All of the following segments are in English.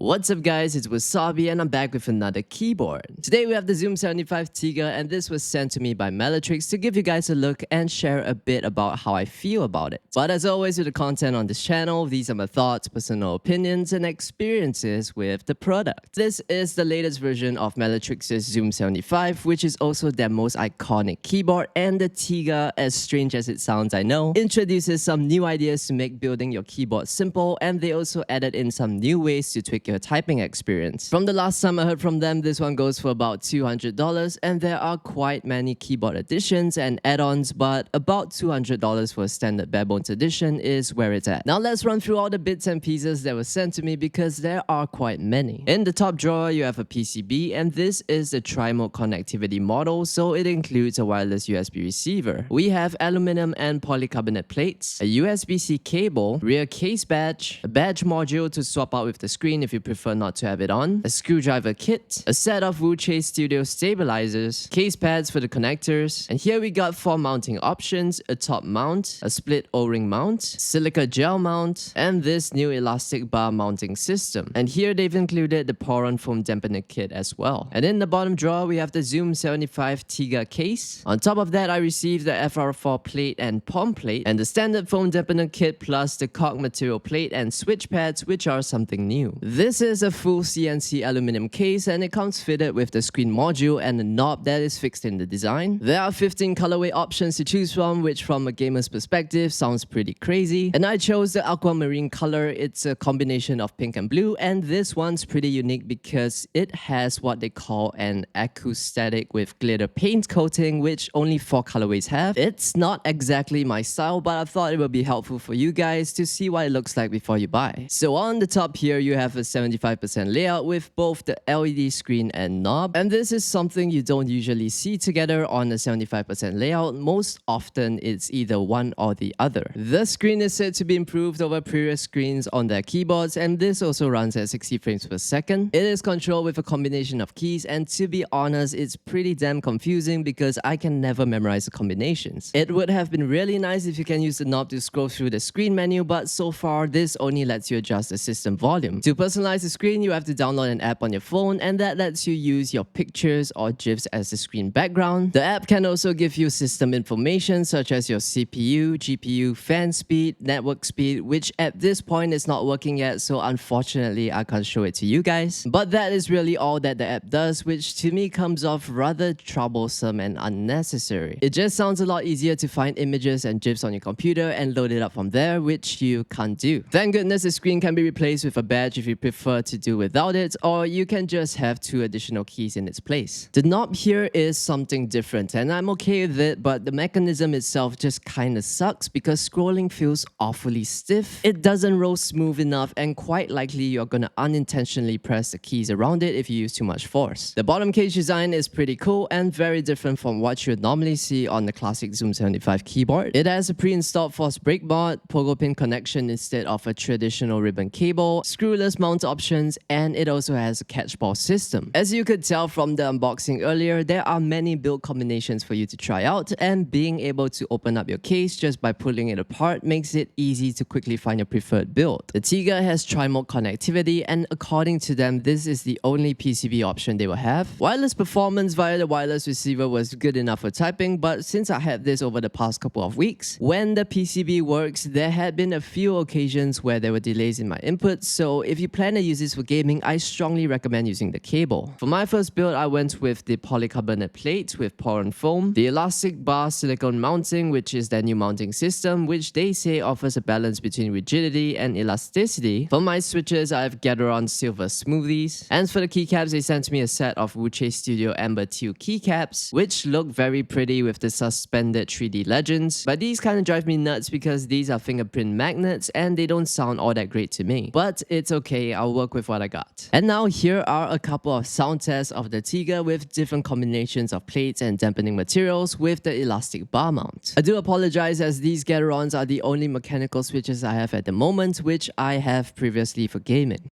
What's up guys, it's Wasabi and I'm back with another keyboard. Today we have the Zoom75 TIGA and this was sent to me by Meletrix to give you guys a look and share a bit about how I feel about it. But as always with the content on this channel, these are my thoughts, personal opinions and experiences with the product. This is the latest version of Meletrix's Zoom75, which is also their most iconic keyboard, and the TIGA, as strange as it sounds I know, introduces some new ideas to make building your keyboard simple, and they also added in some new ways to tweak your typing experience. From the last time I heard from them, this one goes for about $200 and there are quite many keyboard additions and add-ons, but about $200 for a standard bare bones edition is where it's at. Now let's run through all the bits and pieces that were sent to me because there are quite many. In the top drawer you have a PCB, and this is the tri-mode connectivity model, so it includes a wireless USB receiver. We have aluminum and polycarbonate plates, a USB-C cable, rear case badge, a badge module to swap out with the screen if you prefer not to have it on, a screwdriver kit, a set of Wu-Chase Studio stabilizers, case pads for the connectors, and here we got 4 mounting options: a top mount, a split O-ring mount, silica gel mount, and this new elastic bar mounting system. And here they've included the pour-on foam dampener kit as well. And in the bottom drawer we have the Zoom75 TIGA case. On top of that I received the FR4 plate and palm plate, and the standard foam dampener kit plus the cork material plate and switch pads, which are something new. This is a full CNC aluminum case and it comes fitted with the screen module and a knob that is fixed in the design. There are 15 colorway options to choose from, which from a gamer's perspective sounds pretty crazy. And I chose the aquamarine color. It's a combination of pink and blue, and this one's pretty unique because it has what they call an acoustic with glitter paint coating, which only 4 colorways have. It's not exactly my style, but I thought it would be helpful for you guys to see what it looks like before you buy. So on the top here you have a 75% layout with both the LED screen and knob, and this is something you don't usually see together on a 75% layout. Most often it's either one or the other. The screen is said to be improved over previous screens on their keyboards, and this also runs at 60 frames per second. It is controlled with a combination of keys, and to be honest it's pretty damn confusing because I can never memorize the combinations. It would have been really nice if you can use the knob to scroll through the screen menu, but so far this only lets you adjust the system volume. To personalize the screen you have to download an app on your phone, and that lets you use your pictures or GIFs as the screen background. The app can also give you system information such as your CPU, GPU, fan speed, network speed, which at this point is not working yet, so unfortunately I can't show it to you guys. But that is really all that the app does, which to me comes off rather troublesome and unnecessary. It just sounds a lot easier to find images and GIFs on your computer and load it up from there, which you can't do. Thank goodness the screen can be replaced with a badge if you prefer to do without it, or you can just have 2 additional keys in its place. The knob here is something different and I'm okay with it, but the mechanism itself just kinda sucks because scrolling feels awfully stiff. It doesn't roll smooth enough, and quite likely you're gonna unintentionally press the keys around it if you use too much force. The bottom cage design is pretty cool and very different from what you would normally see on the classic Zoom75 keyboard. It has a pre-installed force brake mod, pogo pin connection instead of a traditional ribbon cable, screwless mount options, and it also has a catchball system. As you could tell from the unboxing earlier, there are many build combinations for you to try out, and being able to open up your case just by pulling it apart makes it easy to quickly find your preferred build. The TIGA has tri-mode connectivity, and according to them this is the only PCB option they will have. Wireless performance via the wireless receiver was good enough for typing, but since I had this over the past couple of weeks, when the PCB works there had been a few occasions where there were delays in my input, so if you plan to use this for gaming, I strongly recommend using the cable. For my first build I went with the polycarbonate plate with pour-on foam, the elastic bar silicone mounting, which is their new mounting system, which they say offers a balance between rigidity and elasticity. For my switches I have Gateron silver smoothies, and for the keycaps they sent me a set of Wu-Chase Studio Amber Teal keycaps, which look very pretty with the suspended 3D legends, but these kind of drive me nuts because these are fingerprint magnets and they don't sound all that great to me. But it's okay, I'll work with what I got. And now here are a couple of sound tests of the TIGA with different combinations of plates and dampening materials with the elastic bar mount. I do apologize as these Gaterons are the only mechanical switches I have at the moment, which I have previously for gaming.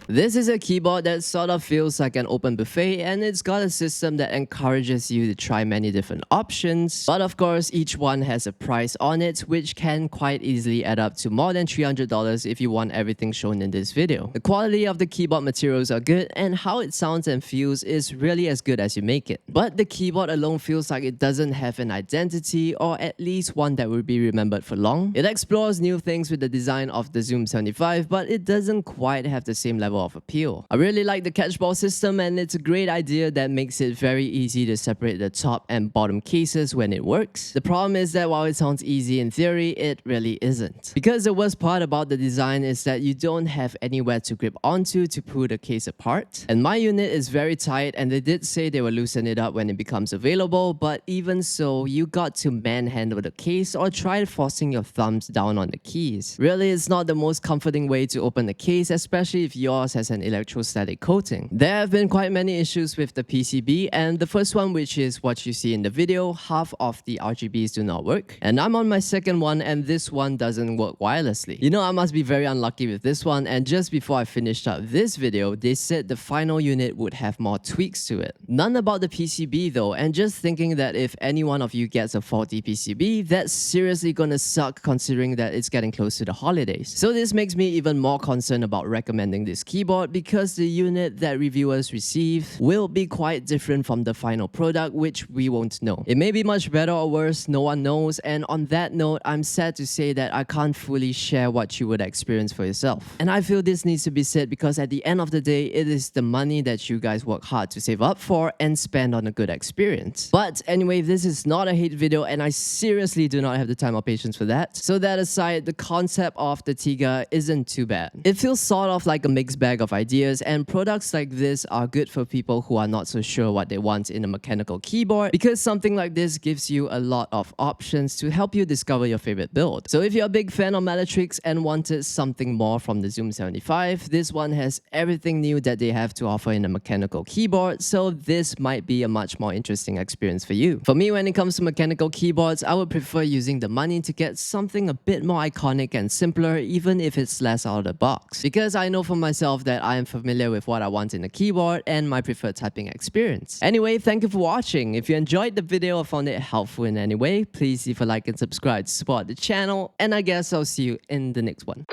This is a keyboard that sort of feels like an open buffet, and it's got a system that encourages you to try many different options. But of course, each one has a price on it, which can quite easily add up to more than $300 if you want everything shown in this video. The quality of the keyboard materials are good, and how it sounds and feels is really as good as you make it. But the keyboard alone feels like it doesn't have an identity, or at least one that will be remembered for long. It explores new things with the design of the Zoom75, but it doesn't quite have the same level of appeal. I really like the catchball system, and it's a great idea that makes it very easy to separate the top and bottom cases when it works. The problem is that while it sounds easy in theory, it really isn't. Because the worst part about the design is that you don't have anywhere to grip onto to pull the case apart. And my unit is very tight, and they did say they will loosen it up when it becomes available, but even so, you got to manhandle the case or try forcing your thumbs down on the keys. Really, it's not the most comforting way to open the case, especially if yours has an electrostatic coating. There have been quite many issues with the PCB, and the first one, which is what you see in the video, half of the RGBs do not work. And I'm on my second one, and this one doesn't work wirelessly. You know, I must be very unlucky with this one, and just before I finished up this video, they said the final unit would have more tweaks to it. None about the PCB though, and just thinking that if any one of you gets a faulty PCB, that's seriously gonna suck considering that it's getting close to the holidays. So this makes me even more concerned about recommending this keyboard, because the unit that reviewers receive will be quite different from the final product, which we won't know. It may be much better or worse, no one knows, and on that note, I'm sad to say that I can't fully share what you would experience for yourself. And I feel this needs to be said because at the end of the day, it is the money that you guys work hard to save up for and spend on a good experience. But anyway, this is not a hate video, and I seriously do not have the time or patience for that. So that aside, the concept of the TIGA isn't too bad. It feels sort of like a mixed bag of ideas, and products like this are good for people who are not so sure what they want in a mechanical keyboard, because something like this gives you a lot of options to help you discover your favorite build. So if you're a big fan of Meletrix and wanted something more from the Zoom75, this one has everything new that they have to offer in a mechanical keyboard, so this might be a much more interesting experience for you. For me, when it comes to mechanical keyboards, I would prefer using the money to get something a bit more iconic and simpler, even if it's less out of the box. Because I know for myself that I am familiar with what I want in a keyboard and my preferred typing experience. Anyway, thank you for watching. If you enjoyed the video or found it helpful in any way, please leave a like and subscribe to support the channel, and I guess I'll see you in the next one.